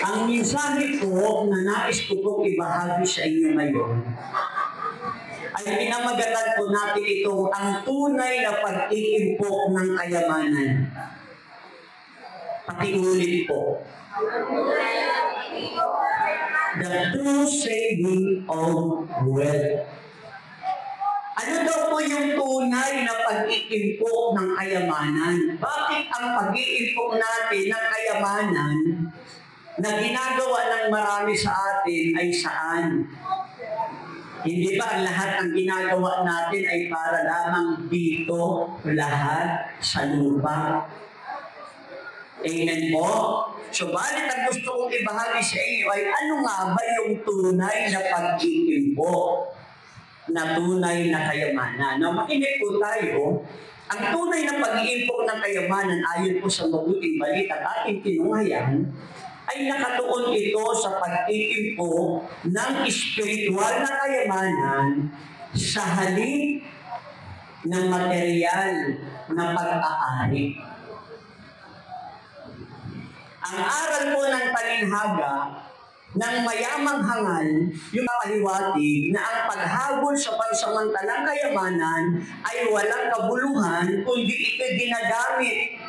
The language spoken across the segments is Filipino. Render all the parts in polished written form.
Ang mensahe ko na nais ko pong ibahagi sa inyo ngayon ay pinamagatan po natin itong ang tunay na pag-iimpok ng kayamanan. Pakiulit po. The true saving of wealth. Ano daw po yung tunay na pag-iimpok ng kayamanan? Bakit ang pag-iimpok natin ng kayamanan na ginagawa ng marami sa atin ay saan? Hindi ba ang lahat ng ginagawa natin ay para lamang dito, lahat sa lupa? Amen po? Subalit ang gusto kong ibahagi sa inyo ay ano nga ba yung tunay na pag-iimpok? Na tunay na kayamanan. Now, makinig po tayo. Ang tunay na pag-iimpok ng kayamanan ayon po sa mabuting balita at ating tinunghayan ay nakatuon ito sa pag-iimpok ng espiritual na kayamanan sa halip ng material na pag-aari. Ang aral po ng talinghaga ng mayamang hangal, yung pahiwatig na ang paghabol sa pansamantalang kayamanan ay walang kabuluhan kundi ito ginagamit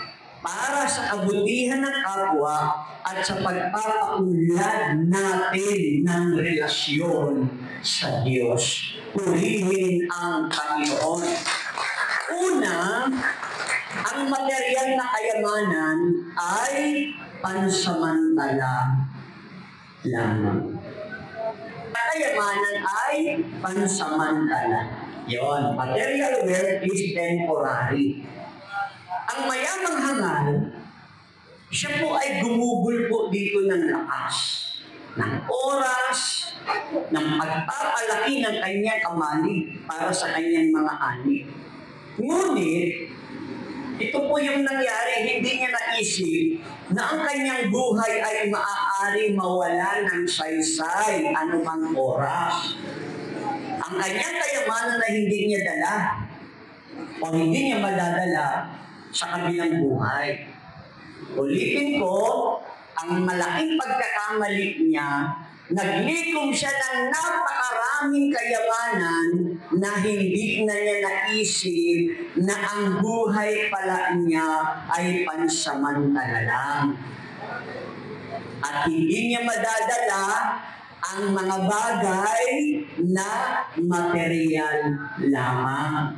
para sa kabutihan ng kapwa at sa pagpapaunlad natin ng relasyon sa Diyos. Purihin ang Panginoon. Una, ang material na kayamanan ay pansamantala lamang. Kayamanan ay pansamantala. Yon, material wealth is temporary. Ang mayamang hangal, siya po ay gumugol po dito ng lakas, ng oras, ng pagpapalaki ng kanyang kamali para sa kanyang mga ani. Ngunit, ito po yung nangyari, hindi niya naisip na ang kanyang buhay ay maaari mawala ng saysay anumang oras. Ang kanyang kayamanan na hindi niya dala o hindi niya madadala sa kabilang buhay. Ulitin ko, ang malaking pagkakamali niya, naglikom siya ng napakaraming kayamanan na hindi na niya naisip na ang buhay pala niya ay pansamantala lang. At hindi niya madadala ang mga bagay na material lamang.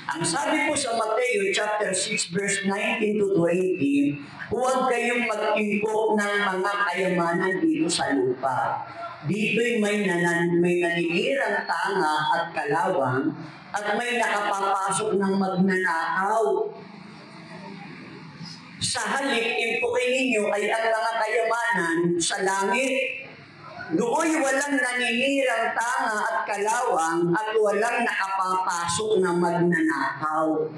Ang sabi po sa Mateo chapter 6 verse 19 to 20, huwag kayong mag-impok ng mga kayamanan dito sa lupa. Dito'y may naninirang tanga at kalawang at may nakapapasok ng magnanakaw. Sa halip, impukin ninyo ay ang mga kayamanan sa langit. Nooy walang naninirang tanga at kalawang at walang nakapapasok na magnanakaw.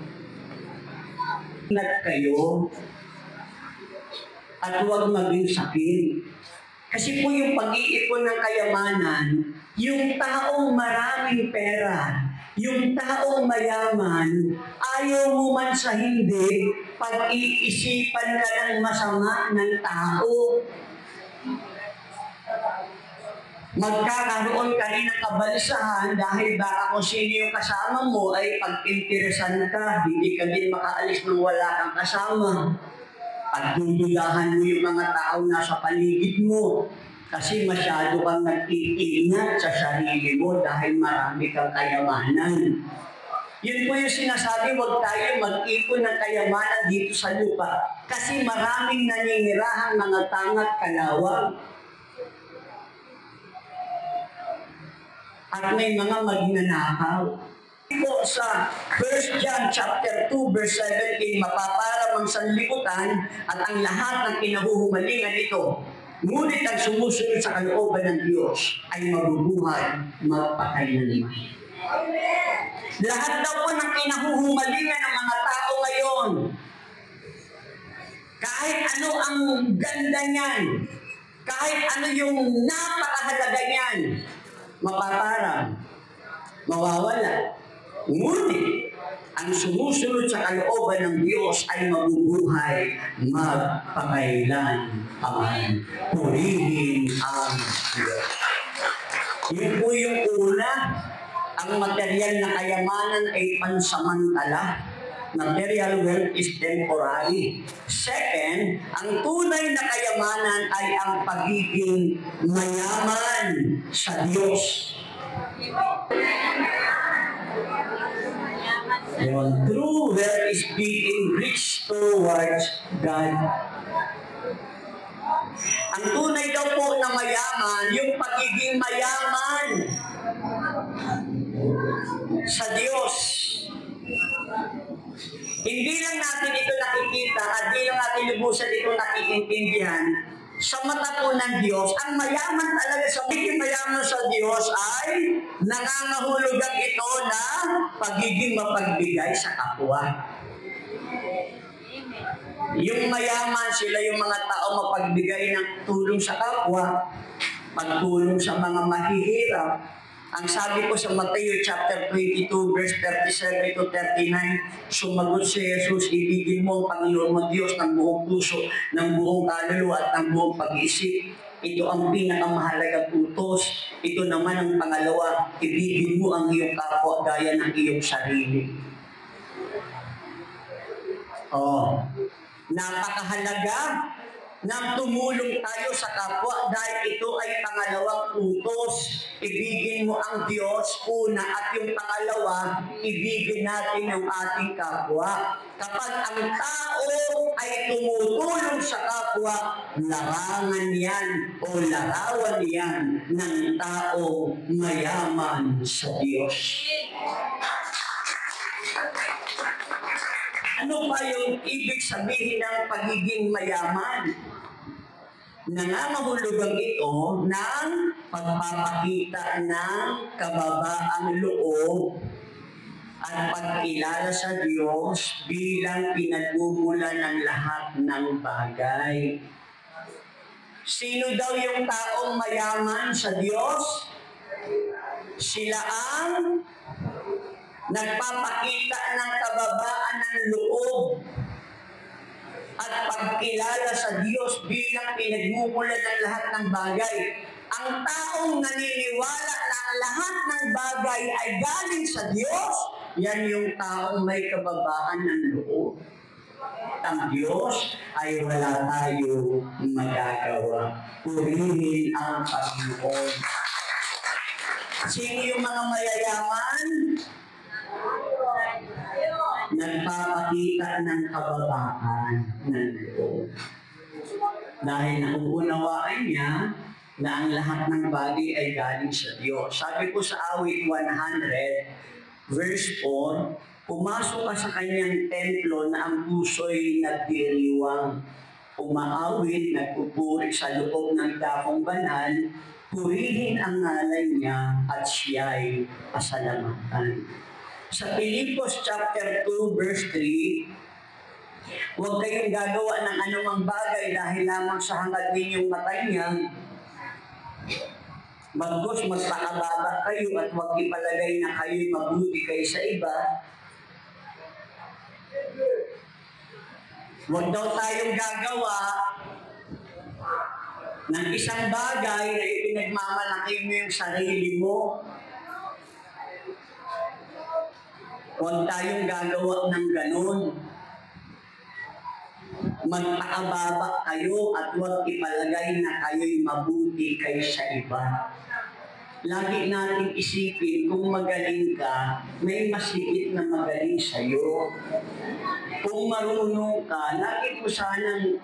Ingat kayo at huwag maging sakit. Kasi po yung pag-iipon ng kayamanan, yung taong maraming pera, yung taong mayaman, ayaw mo man sa hindi, pag-iisipan ka ng masama ng tao. Magkakaroon ka rin ng kabalsahan dahil baka kung sino yung kasama mo ay pag-interesan ka, hindi ka din makaalis nang wala kang kasama. Pagdududahan mo yung mga tao na sa paligid mo kasi masyado kang nag-iingat sa sarili mo dahil marami kang kayamanan. Yun po yung sinasabi, huwag tayo mag-ipon ng kayamanan dito sa lupa kasi maraming naninirahang mga tangat kalawang. At may mga magnanakaw. Po sa 1 John chapter 2 verse 17, mapaparam ang sanlibutan at ang lahat ng kinahuhumalingan ito. Ngunit ang sumusunod sa kalooban ng Diyos ay mabubuhay magpakailanman. Lahat daw po ng kinahuhumalingan ng mga tao ngayon, kahit ano ang ganda niyan, kahit ano yung napakahalaga niyan, mapaparang, mawawala. Ngunit, ang sumusunod sa kalooban ng Diyos ay mabubuhay magpakailan paman. Purihin ang Diyos. Yun po yung una, ang material na kayamanan ay pansamantala. Material wealth is temporary. Second, ang tunay na kayamanan ay ang pagiging mayaman sa Diyos. Yung true wealth is being rich towards God. Ang tunay daw po na mayaman, yung pagiging mayaman sa Diyos. Hindi lang natin ito nakikita at hindi lang natin lubusan ito nakikintindihan. Sa mata po ng Diyos, ang mayaman talaga sa pagiging mayaman sa Diyos ay nangangahulugan ito na pagiging mapagbigay sa kapwa. Yung mayaman, sila yung mga tao mapagbigay ng tulong sa kapwa, pagtulong sa mga mahihirap. Ang sabi ko sa Mateo chapter 22 verse 37 to 39, sumagot si Jesus, ibigin mo ang Panginoon mo Diyos ng buong puso, ng buong kaluluwa at ng buong pag-iisip. Ito ang pinakamahalagang utos. Ito naman ang pangalawa, ibigin mo ang iyong kapwa gaya ng iyong sarili. Napakahalaga na tumulong tayo sa kapwa dahil ito ay pangalawang utos. Ibigin mo ang Diyos una at yung pangalawa, ibigin natin yung ating kapwa. Kapag ang tao ay tumutulong sa kapwa, larangan yan o larawan yan ng tao mayaman sa Diyos. Ano ba yung ibig sabihin ng pagiging mayaman? Nangangahulugan ito ng pagpapakita ng kababaang loob at pagkilala sa Diyos bilang pinagmumula ng lahat ng bagay. Sino daw yung taong mayaman sa Diyos? Sila ang nagpapakita ng kababaan ng loob at pagkilala sa Diyos bilang pinagmumula ng lahat ng bagay. Ang taong naniniwala na ang lahat ng bagay ay galing sa Diyos, yan yung taong may kababaan ng loob. Ang Diyos ay wala tayo magagawa. Purihin ang Panginoon. Sino yung mga mayayaman? Nagpapakita ng kababaan ng loob. Dahil nauunawaan niya na ang lahat ng bagay ay galing sa Diyos. Sabi ko sa awit 100, verse 4, pumasok ka sa kanyang templo na ang puso'y nagdiriwang. Umaawit, nagpupuri sa loob ng dakong banal, purihin ang ngalan niya at siya'y pasalamatan. Sa Pilipos chapter 2 verse 3, huwag kayong gagawa ng anumang bagay dahil lamang sa hangad ninyong matanyag. Bagkus magpakababa kayo at huwag ipalagay na kayo'y mabuti kayo sa iba. Huwag daw tayong gagawa ng isang bagay na ipinagmamalaki mo yung sarili mo. Huwag tayong gagawa ng ganun. Magpakababa kayo at huwag ipalagay na kayo'y mabuti kaysa iba. Lagi natin isipin kung magaling ka, may masigit na magaling sa'yo. Kung marunong ka, lagi mo sanang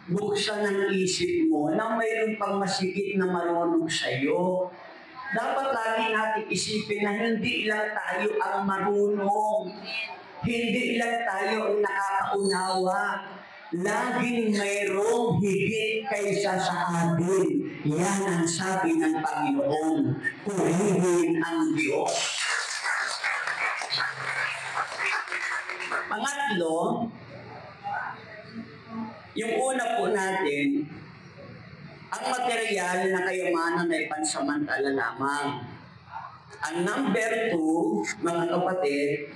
buksan ang isip mo na mayroon pang masigit na marunong sa'yo. Dapat lagi natin isipin na hindi lang tayo ang marunong. Hindi lang tayo ang nakakaunawa. Laging mayroong higit kaysa sa atin. Yan ang sabi ng Panginoon. Purihin ang Diyos. Pangatlo, yung una po natin, ang material na kayamanan ay pansamantala lamang. Ang number 2, mga kapatid,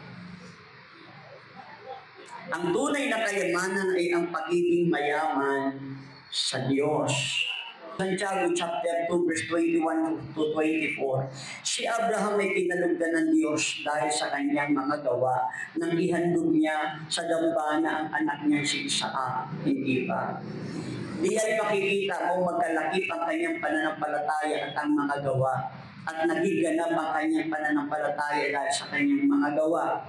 Ang tunay na kayamanan ay ang pagiging mayaman sa Diyos. Santiago chapter 2 verse 21 to 24. Si Abraham ay kinalugdan ng Diyos dahil sa kanyang mga gawa nang ihandog niya sa dambana ang anak niya si Isaac. Hindi ba? Di ay makikita kung magkalakip ang kanyang pananampalataya at ang mga gawa at nagiganap ang kanyang pananampalataya dahil sa kanyang mga gawa.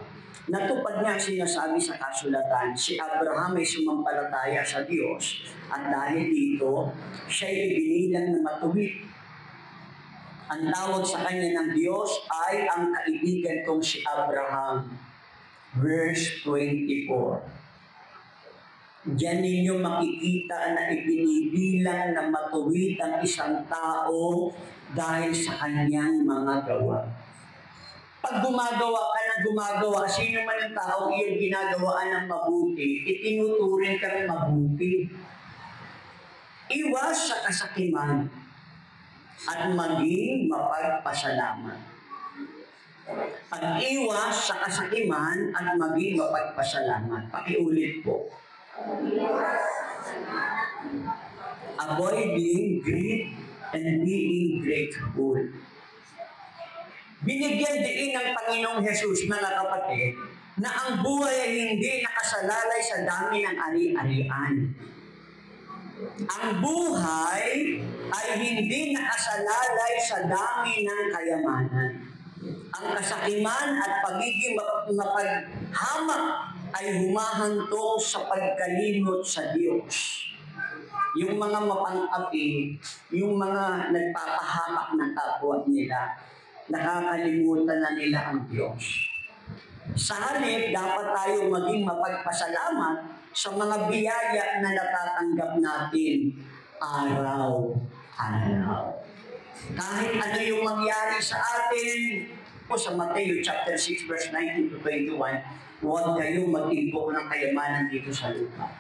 Natupad niya ang sinasabi sa kasulatan, si Abraham ay sumampalataya sa Diyos at dahil dito, siya ay ibinilang na matuwid. Ang tawag sa kanya ng Diyos ay ang kaibigan kong si Abraham. Verse 24. Diyan ninyo makikita na ibinibilang na matuwid ang isang tao dahil sa kanyang mga gawa. Pag gumagawa ka ng gumagawa, sino man ang tao iyon ginagawaan ng mabuti, itinuturing ka ng mabuti. Iwas sa kasakiman at maging mapagpasalamat. Pag-iwas sa kasakiman at maging mapagpasalamat. Pakiulit po. Avoiding greed and being grateful. Binigyan din ng Panginoong Jesus, mga kapatid, na ang buhay ay hindi nakasalalay sa dami ng ari-arian. Ang buhay ay hindi nakasalalay sa dami ng kayamanan. Ang kasakiman at pagiging mapaghamak ay humahantong sa pagkalimot sa Diyos. Yung mga mapang-api, yung mga nagpapahamak ng kapwa nila, nakakalimutan na nila ang Diyos. Sa halip, dapat tayo maging mapagpasalamat sa mga biyaya na natatanggap natin araw-araw. Kahit ano yung mangyari sa atin, o sa Mateo chapter 6 verse 19 to 21, huwag kayong mag-imbok ng kayamanan dito sa lupa.